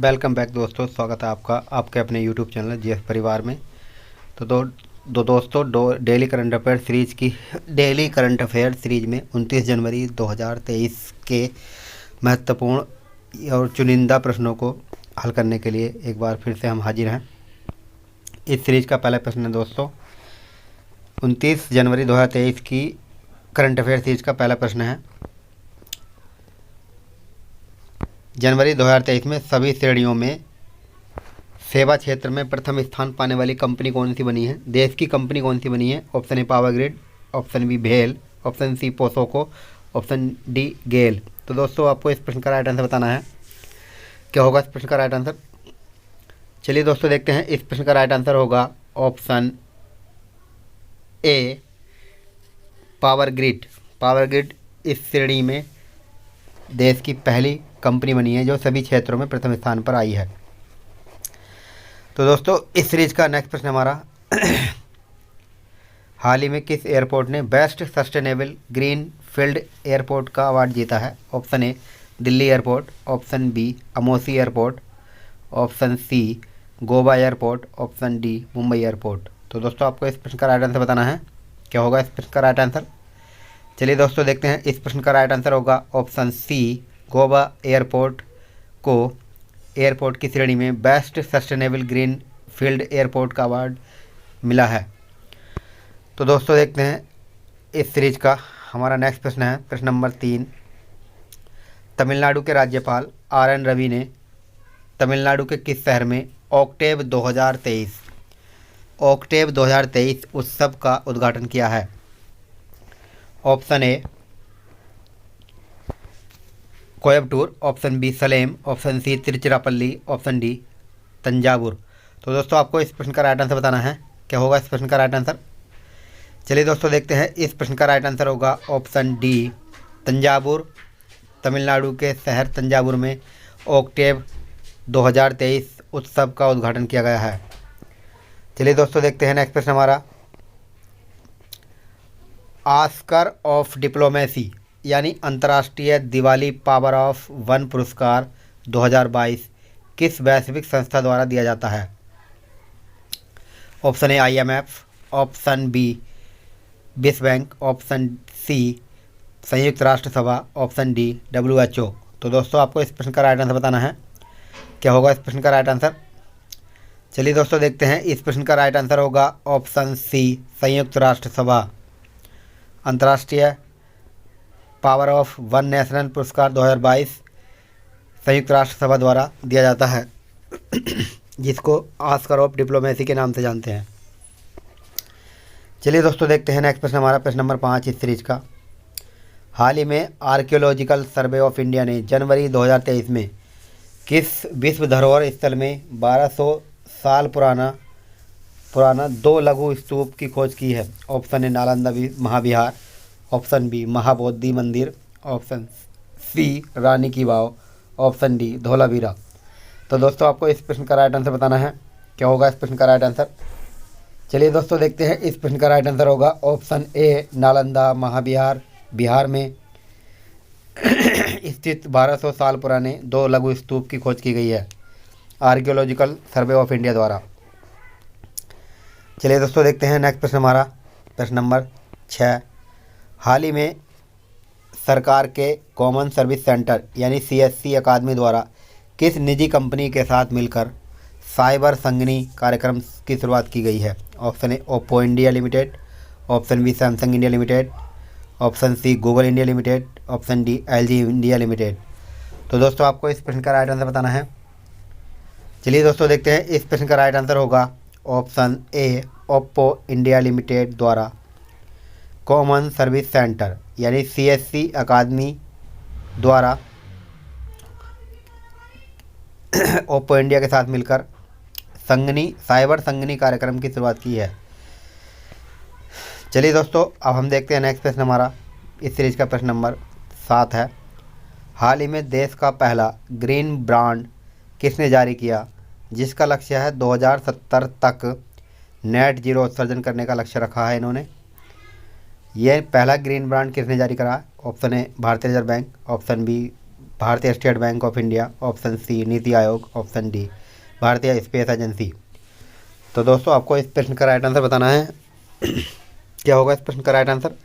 Welcome back दोस्तों, स्वागत है आपका आपके अपने यूट्यूब चैनल जीएस परिवार में। तो दोस्तों डेली करंट अफेयर सीरीज में 29 जनवरी 2023 के महत्वपूर्ण और चुनिंदा प्रश्नों को हल करने के लिए एक बार फिर से हम हाजिर हैं। इस सीरीज का पहला प्रश्न है दोस्तों, 29 जनवरी 2023 की करंट अफेयर सीरीज का पहला प्रश्न है, जनवरी 2023 में सभी श्रेणियों में सेवा क्षेत्र में प्रथम स्थान पाने वाली कंपनी कौन सी बनी है? देश की कंपनी कौन सी बनी है? Option A power grid, option B भेल, option C POSOCO, option D GAIL. तो दोस्तों आपको इस प्रश्न का राइट आंसर बताना है। क्या होगा इस प्रश्न का राइट आंसर? चलिए दोस्तों देखते हैं। इस प्रश्न का राइट आंसर होगा option A power grid. Power grid इस श्रेणी में देश की पहली कंपनी बनी है जो सभी क्षेत्रों में प्रथम स्थान पर आई है। तो दोस्तों इस सीरीज का नेक्स्ट प्रश्न हमारा हाल ही में किस एयरपोर्ट ने best sustainable green field airport का अवार्ड जीता है? Option a Delhi airport, option b Amausi airport, option c Goa airport, option d Mumbai airport. तो दोस्तों आपको इस प्रश्न का राइट आंसर बताना है। क्या होगा इस प्रश्न का राइट आंसर? चलिए दोस्तों देखते हैं। इस प्रश्न का राइट आंसर होगा ऑप्शन सी गोवा एयरपोर्ट को एयरपोर्ट की श्रेणी में best sustainable green field airport का अवार्ड मिला है। तो दोस्तों देखते हैं इस सीरीज का हमारा नेक्स्ट प्रश्न है, प्रश्न नंबर 3। तमिलनाडु के राज्यपाल RN रवि ने तमिलनाडु के किस शहर में ऑक्टेव 2023 उत्सव का उद्घाटन किया है? Option a Coimbatore, option b Salem, option c Tiruchirappalli, option d Thanjavur. तो दोस्तों आपको इस प्रश्न का राइट आंसर बताना है। क्या होगा इस प्रश्न का राइट आंसर? चलिए दोस्तों देखते हैं। इस प्रश्न का राइट आंसर होगा ऑप्शन डी तंजावुर। तमिलनाडु के शहर तंजावुर में ऑक्टेव 2023 उत्सव का उद्घाटन किया गया है। चलिए दोस्तों देखते हैं नेक्स्ट प्रश्न हमारा, ऑस्कर ऑफ डिप्लोमेसी यानी अंतर्राष्ट्रीय दिवाली पावर ऑफ वन पुरस्कार 2022 किस वैश्विक संस्था द्वारा दिया जाता है? Option a IMF, option b विश्व बैंक, ऑप्शन सी संयुक्त राष्ट्र सभा, ऑप्शन डी WHO। तो दोस्तों आपको इस प्रश्न का राइट आंसर बताना है। क्या होगा इस प्रश्न का राइट आंसर? चलिए दोस्तों देखते हैं। इस प्रश्न का राइट आंसर होगा ऑप्शन सी संयुक्त राष्ट्र सभा। अंतर्राष्ट्रीय पावर ऑफ वन नेशनल पुरस्कार 2022 संयुक्त राष्ट्र सभा द्वारा दिया जाता है जिसको ऑस्कर ऑफ डिप्लोमेसी के नाम से जानते हैं। चलिए दोस्तों देखते हैं नेक्स्ट प्रश्न हमारा, प्रश्न नंबर 5 इस सीरीज का। हाल ही में आर्कियोलॉजिकल सर्वे ऑफ इंडिया ने जनवरी 2023 में किस विश्व धरोहर स्थल में 1200 साल पुराना 2 लघु स्तूप की खोज की है? Option a Nalanda Mahavihara, option b Mahabodhi मंदिर, ऑप्शन सी रानी की वाव, ऑप्शन डी धौलावीरा। तो दोस्तों आपको इस प्रश्न का राइट आंसर बताना है। क्या होगा इस प्रश्न का राइट आंसर? चलिए दोस्तों देखते हैं। इस प्रश्न का राइट आंसर होगा ऑप्शन ए नालंदा महाविहार बिहार में स्थित 1200 साल पुराने 2 लघु स्तूप की खोज की गई है आर्कियोलॉजिकल सर्वे ऑफ इंडिया द्वारा। चलिए दोस्तों देखते हैं नेक्स्ट प्रश्न हमारा, प्रश्न नंबर 6। हाल ही में सरकार के कॉमन सर्विस सेंटर यानी CSC अकादमी द्वारा किस निजी कंपनी के साथ मिलकर साइबर संगिनी कार्यक्रम की शुरुआत की गई है? Option a Oppo India limited, option b Samsung India limited, option c Google India limited, option d LG India limited. तो दोस्तों आपको इस प्रश्न का राइट आंसर बताना है। चलिए दोस्तों देखते हैं। इस प्रश्न का राइट आंसर होगा option a Oppo India limited द्वारा कॉमन सर्विस सेंटर यानी CSC अकादमी द्वारा ओप्पो इंडिया के साथ मिलकर साइबर संगिनी कार्यक्रम की शुरुआत की है। चलिए दोस्तों अब हम देखते हैं नेक्स्ट प्रश्न हमारा, इस सीरीज का प्रश्न नंबर 7 है। हाल ही में देश का पहला ग्रीन ब्रांड किसने जारी किया जिसका लक्ष्य है 2070 तक नेट जीरो उत्सर्जन करने का लक्ष्य रखा है इन्होंने? यह पहला ग्रीन ब्रांड किसने जारी करा? Option a Bharatiya reserve bank, option b Bharatiya state bank of India, option c NITI Aayog, option d Bharatiya space agency. तो दोस्तों आपको इस प्रश्न का राइट आंसर बताना है। क्या होगा इस प्रश्न का राइट आंसर?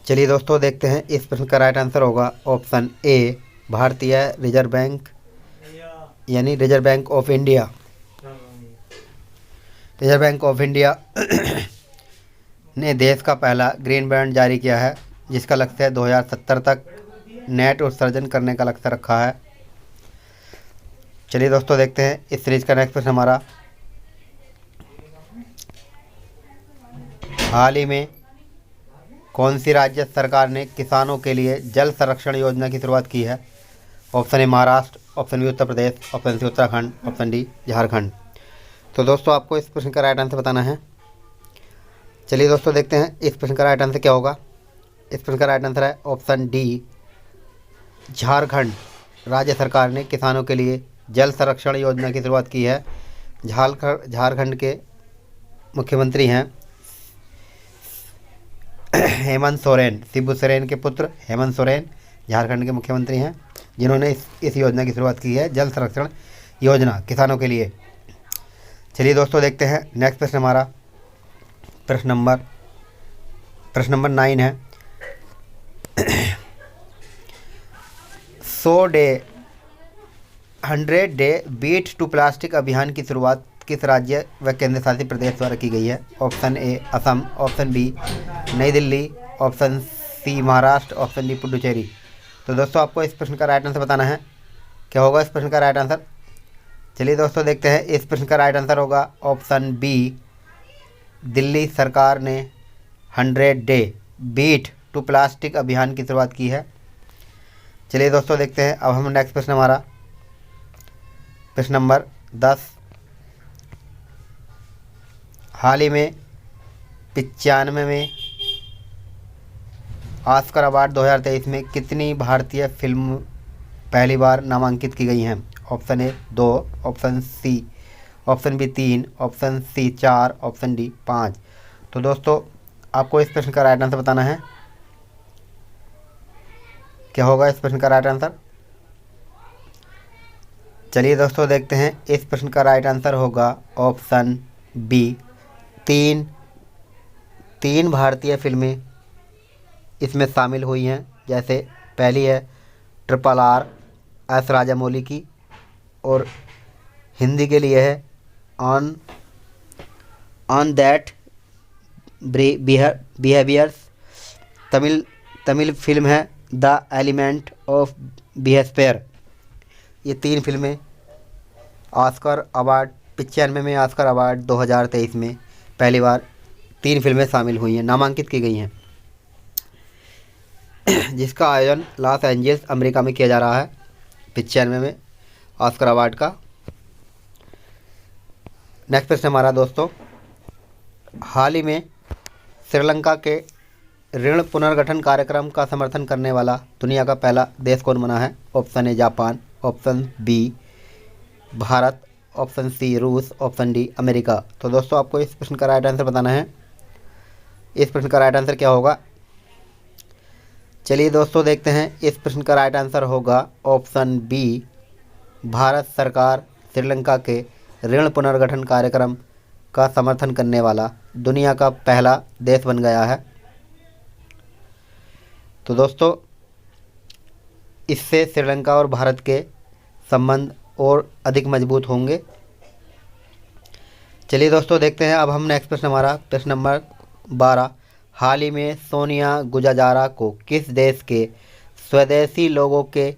चलिए दोस्तों देखते हैं। इस प्रश्न का राइट आंसर होगा option a Bharatiya reserve bank, यानी reserve bank of India. Reserve bank of India ने देश का पहला ग्रीन बॉन्ड जारी किया है, जिसका लक्ष्य 2070 तक नेट उत्सर्जन करने का लक्ष्य रखा है। चलिए दोस्तों देखते हैं इस सीरीज का नेक्स्ट प्रश्न हमारा। हाल ही में कौन सी राज्य सरकार ने किसानों के लिए जल संरक्षण योजना की शुरुआत की है? Option a Maharashtra, option b Uttar Pradesh, option c Uttarakhand, option d Jharkhand. तो दोस्तों आपको इस प्रश्न का राइट आंसर बताना है। चलिए दोस्तों देखते हैं इस प्रश्न का राइट आंसर क्या होगा। इस प्रश्न का राइट आंसर है ऑप्शन डी झारखंड। राज्य सरकार ने किसानों के लिए जल संरक्षण योजना की शुरुआत की है। झारखंड के मुख्यमंत्री हैं हेमंत सोरेन। शिबू सोरेन के पुत्र हेमंत सोरेन झारखंड के मुख्यमंत्री हैं, जिन्होंने इस योजना की शुरुआत की है, जल संरक्षण योजना किसानों के लिए। चलिए दोस्तों देखते हैं नेक्स्ट प्रश्न हमारा। प्रश्न नंबर 9 है। 100 डे बीट टू प्लास्टिक अभियान की शुरुआत किस राज्य व केंद्र शासित प्रदेश द्वारा की गई है? Option A Assam, option B Nai Delhi, option C Maharashtra, option D Puducherry. तो दोस्तों आपको इस प्रश्न का राइट आंसर बताना है। क्या होगा इस प्रश्न का राइट आंसर? चलिए दोस्तों देखते हैं। इस प्रश्न का राइट आंसर होगा ऑप्शन बी दिल्ली सरकार ने 100 डे बीट टू प्लास्टिक अभियान की शुरुआत की है। चलिए दोस्तों देखते हैं। अब हम नेक्स्ट प्रश्न हमारा प्रश्न नंबर 10। हाल ही में 95वें ऑस्कर अवार्ड 2023 में कितनी भारतीय फिल्म पहली बार नामांकित की गई हैं? Option a 2, option b 3, option c 4, option d 5। तो दोस्तों आपको इस प्रश्न का राइट आंसर बताना है। क्या होगा इस प्रश्न का राइट आंसर? चलिए दोस्तों देखते हैं। इस प्रश्न का राइट आंसर होगा ऑप्शन बी 3 भारतीय फिल्में इसमें शामिल हुई हैं। जैसे पहली है RRR एस राजामौली की, और हिंदी के लिए है on that behaviours. Tamil film है द एलिमेंट ऑफ बिहेवियर। ये 3 फिल्में ऑस्कर अवार्ड 95 में ऑस्कर अवार्ड 2023 में पहली बार 3 फिल्में शामिल हुई हैं, नामांकित की गई हैं, जिसका आयोजन लॉस एंजल्स अमेरिका में किया जा रहा है 95 में ऑस्कर अवार्ड का। नेक्स्ट प्रश्न हमारा दोस्तों। हाल ही में श्रीलंका के ऋण पुनर्गठन कार्यक्रम का समर्थन करने वाला दुनिया का पहला देश कौन बना है? Option a Japan, option b Bharat, option c रूस, ऑप्शन डी अमेरिका। तो दोस्तों आपको इस प्रश्न का राइट आंसर बताना है। इस प्रश्न का राइट आंसर क्या होगा? चलिए दोस्तों देखते हैं। इस प्रश्न का राइट आंसर होगा ऑप्शन बी भारत सरकार श्रीलंका के ऋण पुनर्गठन कार्यक्रम का समर्थन करने वाला दुनिया का पहला देश बन गया है। तो दोस्तों इससे श्रीलंका और भारत के संबंध और अधिक मजबूत होंगे। चलिए दोस्तों देखते हैं। अब हम नेक्स्ट प्रश्न हमारा प्रश्न नंबर 12। हाल ही में सोनिया गुजाजारा को किस देश के स्वदेशी लोगों के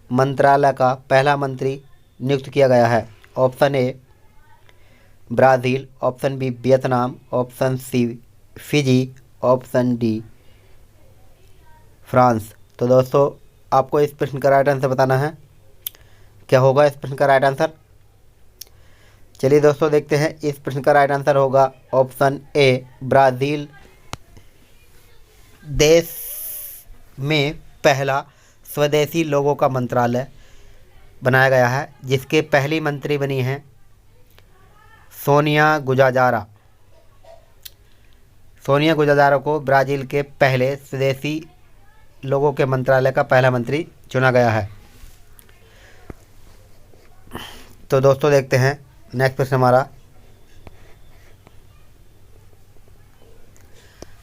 मंत्रालय का पहला मंत्री नियुक्त किया गया है? Option a Brazil, option b Vietnam, option c Fiji, option d France. तो दोस्तों आपको इस प्रश्न का राइट आंसर बताना है। क्या होगा इस प्रश्न का राइट आंसर? चलिए दोस्तों देखते हैं। इस प्रश्न का राइट आंसर होगा ऑप्शन ए ब्राज़ील देश में पहला स्वदेशी लोगों का मंत्रालय बनाया गया है, जिसके पहली मंत्री बनी हैं सोनिया गुजाजारा। सोनिया गुजाजारा को ब्राज़ील के पहले स्वदेशी लोगों के मंत्रालय का पहला मंत्री चुना गया है? तो दोस्तों देखते हैं नेक्स्ट प्रश्न हमारा।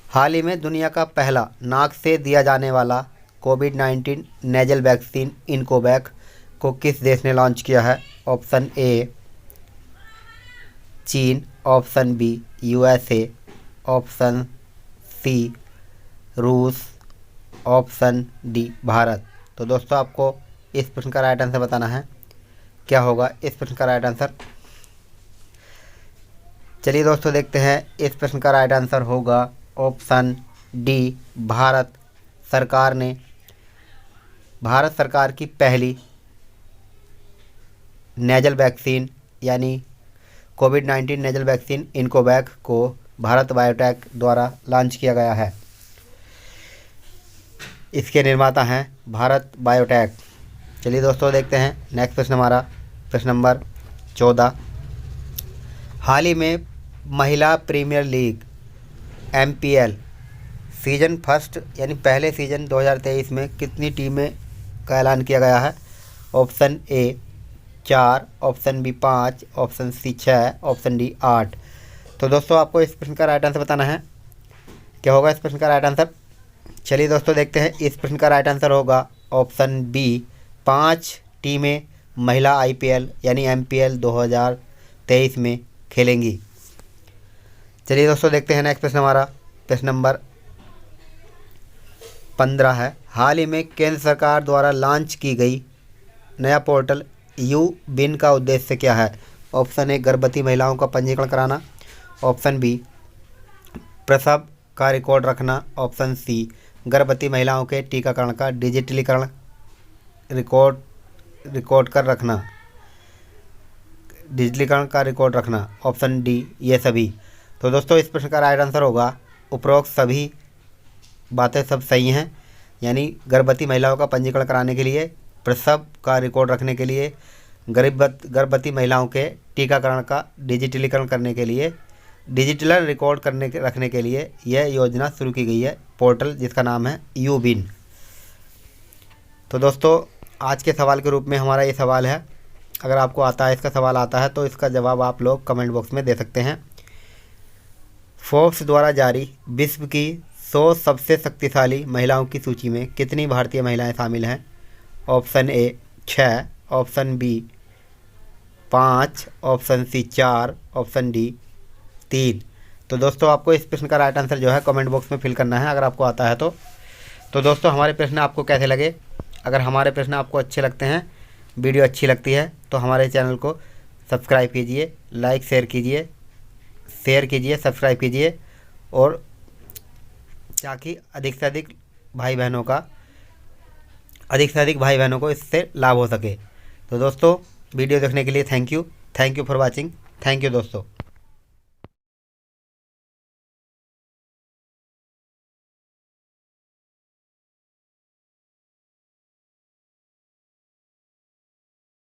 हाल ही में दुनिया का पहला नाक से दिया जाने वाला कोविड-19 नेजल वैक्सीन इनकोवैक को किस देश ने लॉन्च किया है? ऑप्शन ए चीन, option b USA, option c रूस, ऑप्शन डी भारत। तो दोस्तों आपको इस प्रश्न का राइट आंसर बताना है। क्या होगा इस प्रश्न का राइट आंसर? चलिए दोस्तों देखते हैं, इस प्रश्न का राइट आंसर होगा ऑप्शन डी भारत सरकार की पहली नेजल वैक्सीन यानी कोविड-19 नेजल वैक्सीन इनकोवैक को भारत बायोटेक द्वारा लॉन्च किया गया है। इसके निर्माता हैं भारत बायोटेक। चलिए दोस्तों देखते हैं नेक्स्ट प्रश्न हमारा, प्रश्न नंबर 14। हाल ही में महिला premier league MPL season first यानी पहले सीजन 2023 में कितनी टीमें का ऐलान किया गया है? Option a 4, option b 5, option c 6, option d 8। तो दोस्तों आपको इस प्रश्न का राइट आंसर बताना है। क्या होगा इस प्रश्न का राइट आंसर? चलिए दोस्तों देखते हैं, इस प्रश्न का राइट आंसर होगा ऑप्शन बी 5 टीमें महिला IPL यानी MPL 2023 में खेलेंगी। चलिए दोस्तों देखते हैं नेक्स्ट प्रश्न हमारा, प्रश्न नंबर 15 है। हाल ही में केंद्र सरकार द्वारा लॉन्च की गई नया पोर्टल यू-बिन का उद्देश्य क्या है? ऑप्शन ए गर्भवती महिलाओं का पंजीकरण कराना, ऑप्शन बी प्रसव का रिकॉर्ड रखना, ऑप्शन सी गर्भवती महिलाओं के टीकाकरण का डिजिटलीकरण रिकॉर्ड का रिकॉर्ड रखना, ऑप्शन डी ये सभी। तो दोस्तों इस प्रश्न का राइट आंसर होगा उपरोक्त सभी बातें सब सही हैं, यानी गर्भवती महिलाओं का पंजीकरण कराने के लिए, प्रसव का रिकॉर्ड रखने के लिए, गर्भवती महिलाओं के टीकाकरण का डिजिटलीकरण करने के लिए, डिजिटल रिकॉर्ड रखने के लिए यह योजना शुरू की गई है, पोर्टल जिसका नाम है यू-बिन। तो दोस्तों आज के सवाल के रूप में हमारा ये सवाल है। अगर आपको आता है, इसका सवाल आता है, तो इसका जवाब आप लोग कमेंट बॉक्स में दे सकते हैं। फोर्ब्स द्वारा जारी विश्व की 100 सबसे शक्तिशाली महिलाओं की सूची में कितनी भारतीय महिलाएं शामिल हैं? Option a 6, option b 5, option c 4, option d 3। तो दोस्तों आपको इस प्रश्न का राइट आंसर जो है कमेंट बॉक्स में फिल करना है, अगर आपको आता है तो दोस्तों हमारे प्रश्न आपको कैसे लगे? अगर हमारे प्रश्न आपको अच्छे लगते हैं, वीडियो अच्छी लगती है, तो हमारे चैनल को सब्सक्राइब कीजिए, लाइक शेयर कीजिए, सब्सक्राइब कीजिए, और ताकि अधिक से अधिक भाई बहनों को इससे लाभ हो सके। तो दोस्तों वीडियो देखने के लिए thank you for watching. Thank you दोस्तों।